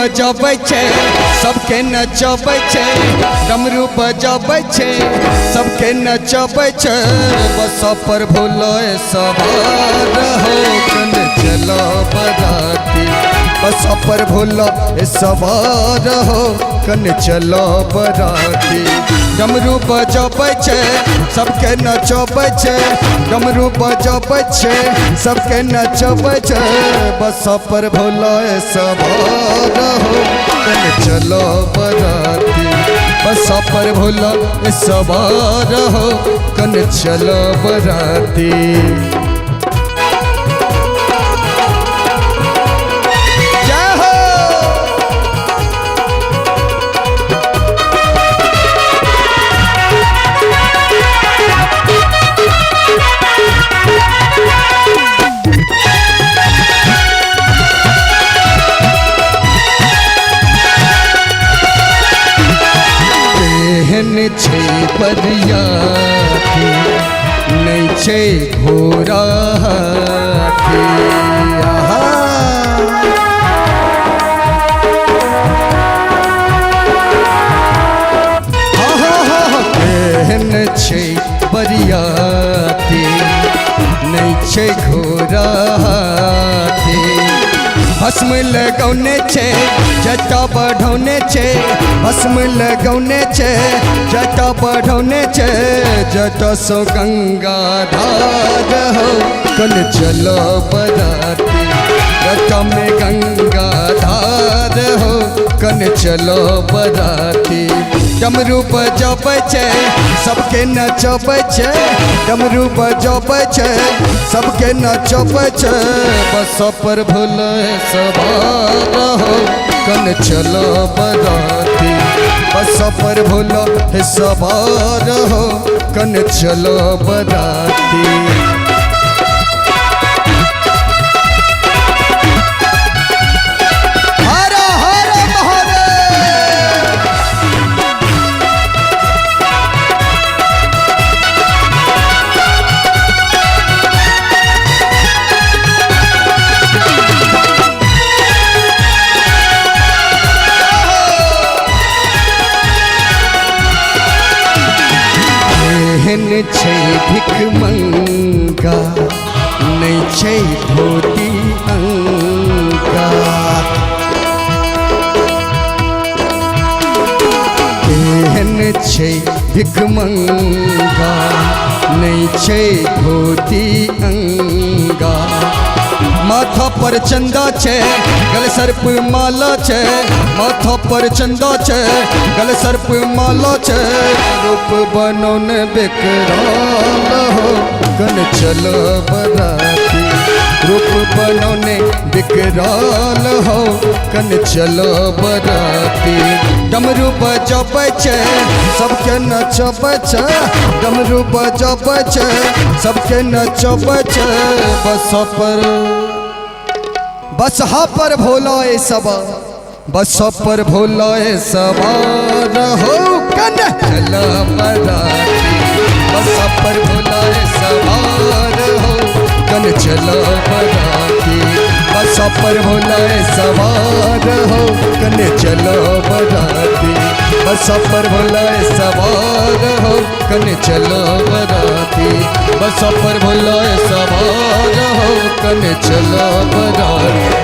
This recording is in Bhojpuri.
बजाबै छे सबके नचाबै छे, डमरू बजाबै छे सबके नचाबै छे। बस पर भोला सवार हो कन चलो बराती, बस पर भोला सवार हो कन चलो बराती। डमरू बजाबै छे सबके नचाबै छे, डमरू बजाबै छे सबके नचाबै छे। बस पर भोला सवार हो कन चलो बराती, बस पर भोला सवार हो कन चलो बराती। छे बरियाती नहीं छे घोड़ा हाथी, केहन छे बरियाती नहीं छे घोड़ा हाथी। भस्म लगौने छे जटा बढ़ौने छे, भस्म लगौने छे जटा बढ़ौने छे। जटा सो गंगा धार हो कन चलो बराती, जटा में गंगा धार हो कन चलो बराती। डमरू बजाबै छे सबके नचाबै छे, डमरू बजाबै छे सबके नचाबै छे। बस पर भोला सवार हो कन चलो बराती, बस पर भोला सवार हो कन चलो बराती। छे भिख मंगा नहीं छे धोती अंगा, केहन छे भिख मंगा नहीं छे धोती अंगा। माथा पर चंदा छे गल सर्प माला छे, माथा पर चंदा छे गल सर्प माला छे। रूप बनौन बेकराल हो कन चलो बराती, रूप बनौने बेकराल हो कन चलो बराती। डमरू बजाबै छे सबके नचाबै छे, डमरू बजाबै छे सबके नचाबै छे। बस पर भोला सवार, बस पर भोला सवार हो कन चलो बराती, बस पर भोला सवार हो कन चलो बराती। बस पर भोला सवार हो कन चलो बराती, बस पर भोला सवार हो कन चलो बराती, बस पर भोला सवार हो कन चलो बराती।